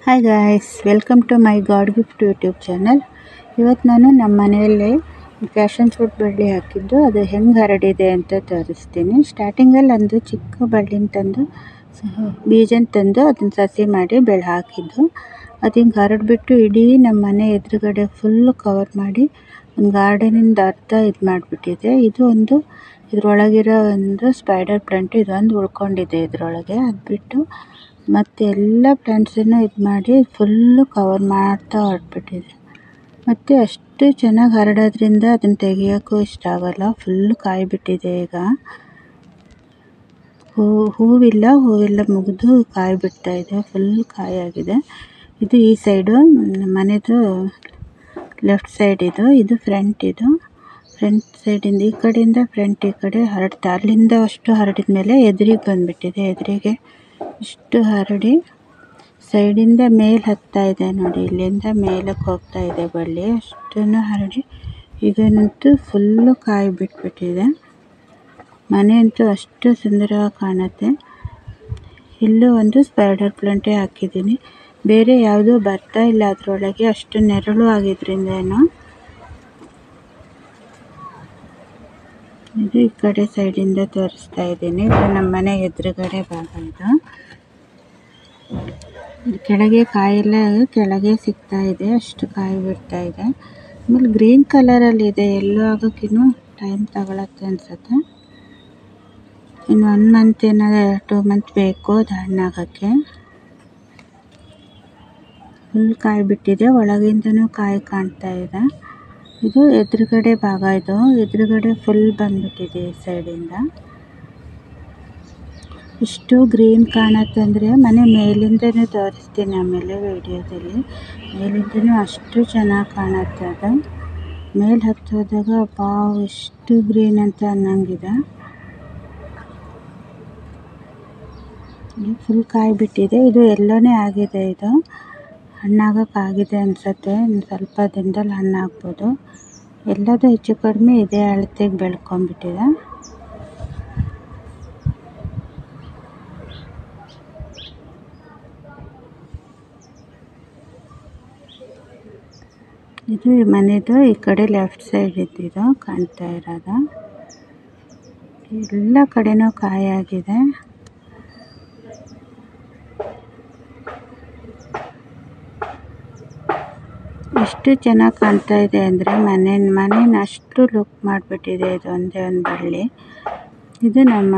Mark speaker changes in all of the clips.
Speaker 1: Hi guys, welcome to my god gift YouTube channel. ಇವತ್ತು ನಾನು ನಮ್ಮ ಮನೆಯಲ್ಲೇ ಪ್ಯಾಷನ್ ಫ್ರೂಟ್ ಬಳ್ಳಿ ಹಾಕಿದ್ದು ಅದು ಹೆಂಗೆ ಹರಡಿದೆ ಅಂತ ತೋರಿಸ್ತೀನಿ. ಸ್ಟಾರ್ಟಿಂಗಲ್ಲಿ ಒಂದು ಚಿಕ್ಕ ಬಳ್ಳಿನ ತಂದು ಬೀಜನ ತಂದು ಅದನ್ನು ಸಸಿ ಮಾಡಿ ಬೆಳೆ ಹಾಕಿದ್ದು. ಅದು ಹಿಂಗೆ ಹರಡಿಬಿಟ್ಟು ಇಡೀ ನಮ್ಮ ಮನೆ ಎದುರುಗಡೆ ಫುಲ್ಲು ಕವರ್ ಮಾಡಿ ಒಂದು ಗಾರ್ಡನಿಂದ ಅರ್ಧ ಇದು ಮಾಡಿಬಿಟ್ಟಿದೆ. ಇದು ಒಂದು ಇದರೊಳಗಿರೋ ಒಂದು ಸ್ಪೈಡರ್ ಪ್ಲಾಂಟ್ ಇದೊಂದು ಉಳ್ಕೊಂಡಿದೆ ಇದರೊಳಗೆ. ಅದು ಬಿಟ್ಟು ಮತ್ತು ಎಲ್ಲ ಪ್ಲಾಂಟ್ಸನ್ನು ಇದು ಮಾಡಿ ಫುಲ್ಲು ಕವರ್ ಮಾಡ್ತಾ ಹೊರಟ್ಬಿಟ್ಟಿದೆ. ಮತ್ತು ಅಷ್ಟು ಚೆನ್ನಾಗಿ ಹರಡೋದ್ರಿಂದ ಅದನ್ನು ತೆಗಿಯೋಕ್ಕೂ ಇಷ್ಟ ಆಗೋಲ್ಲ. ಫುಲ್ಲು ಕಾಯಿ ಬಿಟ್ಟಿದೆ. ಈಗ ಹೂವೆಲ್ಲ ಮುಗಿದು ಕಾಯಿ ಬಿಡ್ತಾಯಿದೆ. ಫುಲ್ ಕಾಯಾಗಿದೆ. ಇದು ಈ ಸೈಡು ಮನೆದು ಲೆಫ್ಟ್ ಸೈಡ್ ಇದು ಫ್ರಂಟ್. ಫ್ರಂಟ್ ಸೈಡಿಂದ ಈ ಕಡೆಯಿಂದ ಫ್ರಂಟ್ ಈ ಕಡೆ ಹರಡ್ತಾ ಅಲ್ಲಿಂದ ಅಷ್ಟು ಹರಡಿದ ಮೇಲೆ ಎದುರಿಗೆ ಬಂದುಬಿಟ್ಟಿದೆ. ಎದುರಿಗೆ ಇಷ್ಟು ಹರಡಿ ಸೈಡಿಂದ ಮೇಲೆ ಹತ್ತಾ ಇದೆ ನೋಡಿ. ಇಲ್ಲಿಂದ ಮೇಲಕ್ಕೆ ಹೋಗ್ತಾ ಇದೆ ಬಳ್ಳಿ. ಅಷ್ಟನ್ನು ಹರಡಿ ಈಗಂತೂ ಫುಲ್ಲು ಕಾಯಿ ಬಿಟ್ಬಿಟ್ಟಿದೆ. ಮನೆ ಅಂತೂ ಅಷ್ಟು ಸುಂದರವಾಗಿ ಕಾಣುತ್ತೆ. ಇಲ್ಲೂ ಒಂದು ಸ್ಪೈಡರ್ ಪ್ಲಾಂಟೇ ಹಾಕಿದ್ದೀನಿ. ಬೇರೆ ಯಾವುದೂ ಬರ್ತಾ ಇಲ್ಲ ಅದರೊಳಗೆ, ಅಷ್ಟು ನೆರಳು ಆಗಿದ್ರಿಂದ ಏನೋ. ಇದು ಈ ಕಡೆ ಸೈಡಿಂದ ತೋರಿಸ್ತಾ ಇದ್ದೀನಿ. ಇದು ನಮ್ಮ ಮನೆ ಎದುರುಗಡೆ ಭಾಗ. ಇದು ಕೆಳಗೆ ಕಾಯೆಲ್ಲ ಕೆಳಗೆ ಸಿಗ್ತಾ ಇದೆ. ಅಷ್ಟು ಕಾಯಿ ಬಿಡ್ತಾ ಇದೆ. ಆಮೇಲೆ ಗ್ರೀನ್ ಕಲರಲ್ಲಿ ಇದೆ. ಎಲ್ಲೋ ಆಗೋಕ್ಕಿನ್ನೂ ಟೈಮ್ ತಗೊಳತ್ತೆ ಅನ್ಸುತ್ತೆ. ಇನ್ನು 1 ಮಂತ್ ಏನಾದ್ರು 2 ಮಂತ್ ಬೇಕು ಅದು ಹಣ್ಣಾಗೋಕ್ಕೆ. ಫುಲ್ ಕಾಯಿ ಬಿಟ್ಟಿದೆ. ಒಳಗಿಂದನೂ ಕಾಯಿ ಕಾಣ್ತಾ ಇದೆ. ಇದು ಎದುರುಗಡೆ ಭಾಗ. ಇದು ಎದುರುಗಡೆ ಫುಲ್ ಬಂದ್ಬಿಟ್ಟಿದೆ ಈ ಸೈಡಿಂದ. ಇಷ್ಟು ಗ್ರೀನ್ ಕಾಣುತ್ತೆ ಅಂದರೆ ಮನೆ ಮೇಲಿಂದನೂ ತೋರಿಸ್ತೀನಿ ಆಮೇಲೆ ವಿಡಿಯೋದಲ್ಲಿ. ಮೇಲಿಂದನೂ ಅಷ್ಟು ಚೆನ್ನಾಗಿ ಕಾಣುತ್ತೆ. ಅದು ಮೇಲೆ ಹತ್ತೋದಾಗ ವಾವ್ ಎಷ್ಟು ಗ್ರೀನ್ ಅಂತ ಅನ್ನಂಗಿದೆ. ಫುಲ್ ಕಾಯಿ ಬಿಟ್ಟಿದೆ. ಇದು ಎಲ್ಲೋನೇ ಆಗಿದೆ. ಇದು ಹಣ್ಣಾಗೋಕ್ಕಾಗಿದೆ ಅನಿಸುತ್ತೆ. ಇನ್ನು ಸ್ವಲ್ಪ ದಿನದಲ್ಲಿ ಹಣ್ಣಾಗ್ಬೋದು. ಎಲ್ಲದೂ ಹೆಚ್ಚು ಕಡಿಮೆ ಇದೇ ಅಳತೆಗೆ ಬೆಳ್ಕೊಂಡ್ಬಿಟ್ಟಿದೆ. ಇದು ಮನೆದು ಈ ಕಡೆ ಲೆಫ್ಟ್ ಸೈಡ್ ಇದ್ದಿದ್ದು ಕಾಣ್ತಾ ಇರೋದು. ಎಲ್ಲ ಕಡೆನೂ ಕಾಯಿ ಆಗಿದೆ. ಎಷ್ಟು ಚೆನ್ನಾಗಿ ಕಾಣ್ತಾ ಇದೆ ಅಂದರೆ ಮನೇನ ಅಷ್ಟು ಲುಕ್ ಮಾಡಿಬಿಟ್ಟಿದೆ. ಇದು ಒಂದೇ ಒಂದು ಬಳ್ಳಿ. ಇದು ನಮ್ಮ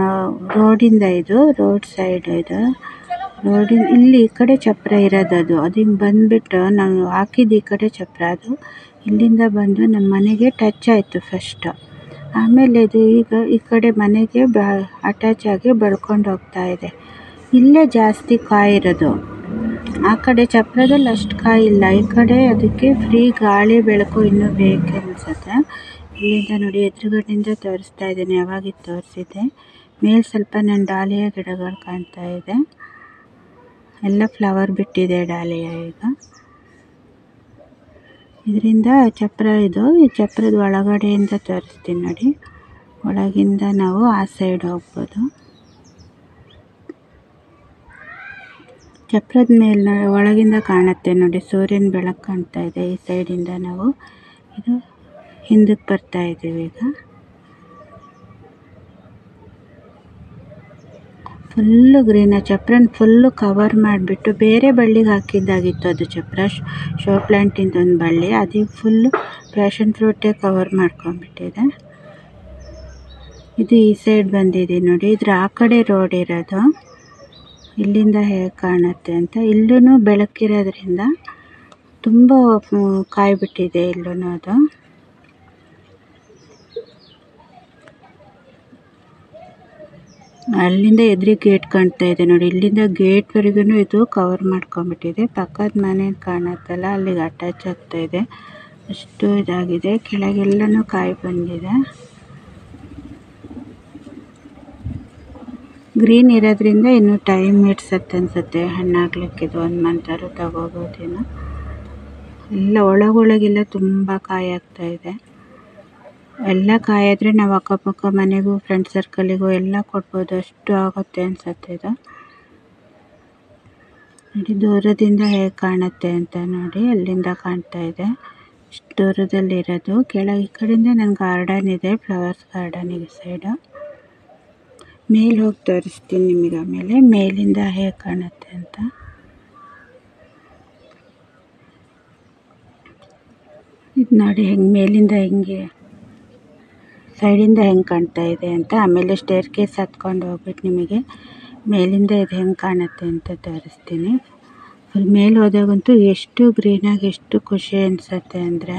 Speaker 1: ರೋಡಿಂದ, ಇದು ರೋಡ್ ಸೈಡ್. ಇದು ಇಲ್ಲಿ ಈ ಕಡೆ ಚಪ್ರ ಇರೋದು. ಅದು ಹಿಂಗೆ ಬಂದುಬಿಟ್ಟು ನಾವು ಹಾಕಿದ್ದು ಈ ಕಡೆ ಚಪ್ರ. ಅದು ಇಲ್ಲಿಂದ ಬಂದು ನಮ್ಮ ಮನೆಗೆ ಟಚ್ ಆಯಿತು ಫಸ್ಟ್. ಆಮೇಲೆ ಇದು ಈಗ ಈ ಕಡೆ ಮನೆಗೆ ಅಟ್ಯಾಚ್ ಆಗಿ ಬೆಳ್ಕೊಂಡು ಹೋಗ್ತಾ ಇದೆ. ಇಲ್ಲೇ ಜಾಸ್ತಿ ಕಾಯಿ ಇರೋದು. ಆ ಕಡೆ ಚಪ್ರದಲ್ಲಿ ಅಷ್ಟು ಕಾಯಿ ಇಲ್ಲ. ಈ ಕಡೆ ಅದಕ್ಕೆ ಫ್ರೀ ಗಾಳಿ ಬೆಳಕು ಇನ್ನೂ ಬೇಕು ಅನಿಸುತ್ತೆ. ಇಲ್ಲಿಂದ ನೋಡಿ ಎದುರುಗಡೆಯಿಂದ ತೋರಿಸ್ತಾ ಇದ್ದೀನಿ. ಯಾವಾಗಿದ್ದು ತೋರಿಸಿದ್ದೆ. ಮೇಲೆ ಸ್ವಲ್ಪ ನನ್ನ ಡಾಲಿಯಾ ಗಿಡಗಳು ಕಾಣ್ತಾ ಇದೆ. ಎಲ್ಲ ಫ್ಲವರ್ ಬಿಟ್ಟಿದೆ ಡಾಲಿಯಾ ಈಗ. ಇದರಿಂದ ಚಪ್ರ ಈ ಚಪ್ರದ ಒಳಗಡೆಯಿಂದ ತೋರಿಸ್ತೀನಿ ನೋಡಿ. ಒಳಗಿಂದ ನಾವು ಆ ಸೈಡ್ ಹೋಗ್ಬೋದು. ಚಪ್ರದ ಮೇಲೆ ಒಳಗಿಂದ ಕಾಣುತ್ತೆ ನೋಡಿ. ಸೂರ್ಯನ ಬೆಳಕು ಕಾಣ್ತಾ ಇದೆ. ಈ ಸೈಡಿಂದ ನಾವು ಇದು ಹಿಂದಕ್ಕೆ ಬರ್ತಾ ಇದ್ದೀವಿ. ಈಗ ಫುಲ್ಲು ಗ್ರೀನ್. ಚಪ್ರನ ಫುಲ್ಲು ಕವರ್ ಮಾಡಿಬಿಟ್ಟು ಬೇರೆ ಬಳ್ಳಿಗೆ ಹಾಕಿದ್ದಾಗಿತ್ತು ಅದು ಚಪ್ರ. ಶೋ ಪ್ಲ್ಯಾಂಟಿಂದ ಒಂದು ಬಳ್ಳಿ. ಅದೀಗ ಫುಲ್ಲು ಪ್ಯಾಷನ್ ಫ್ರೂಟೇ ಕವರ್ ಮಾಡ್ಕೊಂಡ್ಬಿಟ್ಟಿದೆ. ಇದು ಈ ಸೈಡ್ ಬಂದಿದೆ ನೋಡಿ. ಇದ್ರ ಆ ಕಡೆ ರೋಡ್ ಇರೋದು. ಇಲ್ಲಿಂದ ಹೇಗೆ ಕಾಣುತ್ತೆ ಅಂತ. ಇಲ್ಲೂ ಬೆಳಕಿರೋದ್ರಿಂದ ತುಂಬ ಕಾಯಿ ಬಿಟ್ಟಿದೆ. ಇಲ್ಲೂ ಅದು ಅಲ್ಲಿಂದ ಎದುರಿಗೆ ಗೇಟ್ ಕಾಣ್ತಾ ಇದೆ ನೋಡಿ. ಇಲ್ಲಿಂದ ಗೇಟ್ವರೆಗೂ ಇದು ಕವರ್ ಮಾಡ್ಕೊಂಡ್ಬಿಟ್ಟಿದೆ. ಪಕ್ಕದ ಮನೆ ಕಾಣುತ್ತಲ್ಲ ಅಲ್ಲಿಗೆ ಅಟ್ಯಾಚ್ ಆಗ್ತಾ ಇದೆ. ಅಷ್ಟು ಇದಾಗಿದೆ. ಕೆಳಗೆಲ್ಲನೂ ಕಾಯಿ ಬಂದಿದೆ. ಗ್ರೀನ್ ಇರೋದ್ರಿಂದ ಇನ್ನೂ ಟೈಮ್ ಹಿಡ್ಸತ್ತೆ ಅನಿಸುತ್ತೆ ಹಣ್ಣಾಗ್ಲಿಕ್ಕೆ. ಇದು 1 ಮಂತ್ ಆದ್ರೂ ತಗೋಬೋದೇನೋ. ಎಲ್ಲ ಒಳಗೆಲ್ಲ ತುಂಬ ಕಾಯಿ ಆಗ್ತಾ ಇದೆ. ಎಲ್ಲ ಕಾಯಾದರೆ ನಾವು ಅಕ್ಕಪಕ್ಕ ಮನೆಗೂ ಫ್ರೆಂಡ್ ಸರ್ಕಲಿಗೂ ಎಲ್ಲ ಕೊಡ್ಬೋದು. ಅಷ್ಟು ಆಗುತ್ತೆ ಅನಿಸುತ್ತೆ ಇದು. ನೋಡಿ ದೂರದಿಂದ ಹೇಗೆ ಕಾಣುತ್ತೆ ಅಂತ ನೋಡಿ, ಅಲ್ಲಿಂದ ಕಾಣ್ತಾ ಇದೆ. ಇಷ್ಟು ದೂರದಲ್ಲಿರೋದು. ಕೆಳಗೆ ಈ ಕಡೆಯಿಂದ ನನ್ನ ಗಾರ್ಡನ್ ಇದೆ, ಫ್ಲವರ್ಸ್ ಗಾರ್ಡನ್ ಈ ಸೈಡು. ಮೇಲೆ ಹೋಗಿ ತೋರಿಸ್ತೀನಿ ನಿಮಗೆ ಆಮೇಲೆ ಮೇಲಿಂದ ಹೇಗೆ ಕಾಣುತ್ತೆ ಅಂತ. ಇದು ನೋಡಿ ಹೆಂಗೆ ಮೇಲಿಂದ ಹೆಂಗೆ ಸೈಡಿಂದ ಹೆಂಗೆ ಕಾಣ್ತಾ ಇದೆ ಅಂತ. ಆಮೇಲೆ ಸ್ಟೇರ್ ಕೇಸ್ ಹತ್ಕೊಂಡು ಹೋಗ್ಬಿಟ್ಟು ನಿಮಗೆ ಮೇಲಿಂದ ಇದು ಹೆಂಗೆ ಕಾಣುತ್ತೆ ಅಂತ ತೋರಿಸ್ತೀನಿ. ಫುಲ್ ಮೇಲೆ ಹೋದಾಗಂತೂ ಎಷ್ಟು ಗ್ರೀನಾಗಿ ಎಷ್ಟು ಖುಷಿ ಅನಿಸುತ್ತೆ ಅಂದರೆ,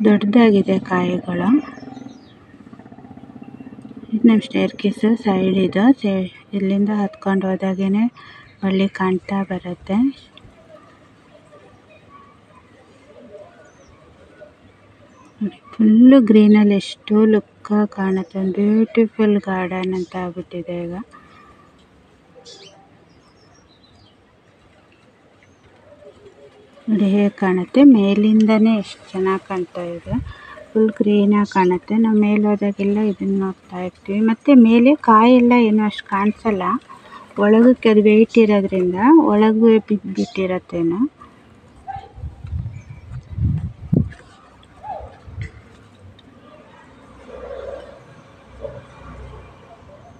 Speaker 1: ದೊಡ್ಡದಾಗಿದೆ ಕಾಯಿಗಳು. ಇದು ನಮ್ಮ ಸ್ಟೇರ್ ಕೇಸು ಸೈಡ್ ಇದು. ಇಲ್ಲಿಂದ ಹತ್ಕೊಂಡು ಹೋದಾಗೇ ಬಳ್ಳಿ ಕಾಣ್ತಾ ಬರುತ್ತೆ. ನೋಡಿ ಫುಲ್ಲು ಗ್ರೀನಲ್ಲಿ ಎಷ್ಟು ಲುಕ್ಕಾಗಿ ಕಾಣುತ್ತೆ. ಒಂದು ಬ್ಯೂಟಿಫುಲ್ ಗಾರ್ಡನ್ ಅಂತ ಆಗ್ಬಿಟ್ಟಿದೆ ಈಗ. ನೋಡಿ ಹೇಗೆ ಕಾಣುತ್ತೆ ಮೇಲಿಂದನೇ ಎಷ್ಟು ಚೆನ್ನಾಗಿ ಕಾಣ್ತಾ ಇದೆ. ಫುಲ್ ಗ್ರೀನಾಗಿ ಕಾಣುತ್ತೆ. ನಾವು ಮೇಲೆ ಹೋದಾಗೆಲ್ಲ ಇದನ್ನು ನೋಡ್ತಾ ಇರ್ತೀವಿ. ಮತ್ತು ಮೇಲೆ ಕಾಯೆಲ್ಲ ಏನೂ ಅಷ್ಟು ಕಾಣಿಸಲ್ಲ, ಒಳಗಕ್ಕೆ ಅದು ವೆಯ್ಟ್ ಇರೋದ್ರಿಂದ ಒಳಗೂ ಬಿಟ್ಟಿರತ್ತೇನೋ.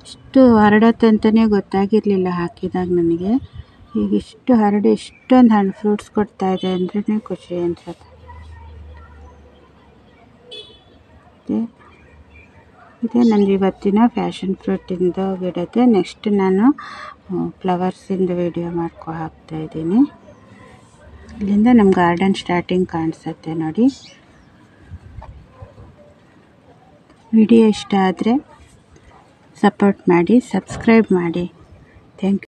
Speaker 1: ಇಷ್ಟು ಹರಡತ್ತಂತಲೇ ಗೊತ್ತಾಗಿರಲಿಲ್ಲ ಹಾಕಿದಾಗ ನನಗೆ. ಈಗ ಇಷ್ಟು ಹರಡಿ ಇಷ್ಟೊಂದು ಹಣ್ಣು ಫ್ರೂಟ್ಸ್ ಕೊಡ್ತಾ ಇದೆ ಅಂದ್ರೇ ಖುಷಿ ಅನ್ಸುತ್ತೆ. ಇದೇ ನನಗೆ ಇವತ್ತಿನ ಫ್ಯಾಷನ್ ಫ್ರೂಟಿಂದು ಗಿಡದ್ದು. ನೆಕ್ಸ್ಟ್ ನಾನು ಫ್ಲವರ್ಸಿಂದು ವಿಡಿಯೋ ಹಾಕ್ತಾಯಿದ್ದೀನಿ. ಇಲ್ಲಿಂದ ನಮ್ಮ ಗಾರ್ಡನ್ ಸ್ಟಾರ್ಟಿಂಗ್ ಕಾಣಿಸುತ್ತೆ ನೋಡಿ. ವಿಡಿಯೋ ಇಷ್ಟ ಆದರೆ ಸಪೋರ್ಟ್ ಮಾಡಿ, ಸಬ್ಸ್ಕ್ರೈಬ್ ಮಾಡಿ. Thank you.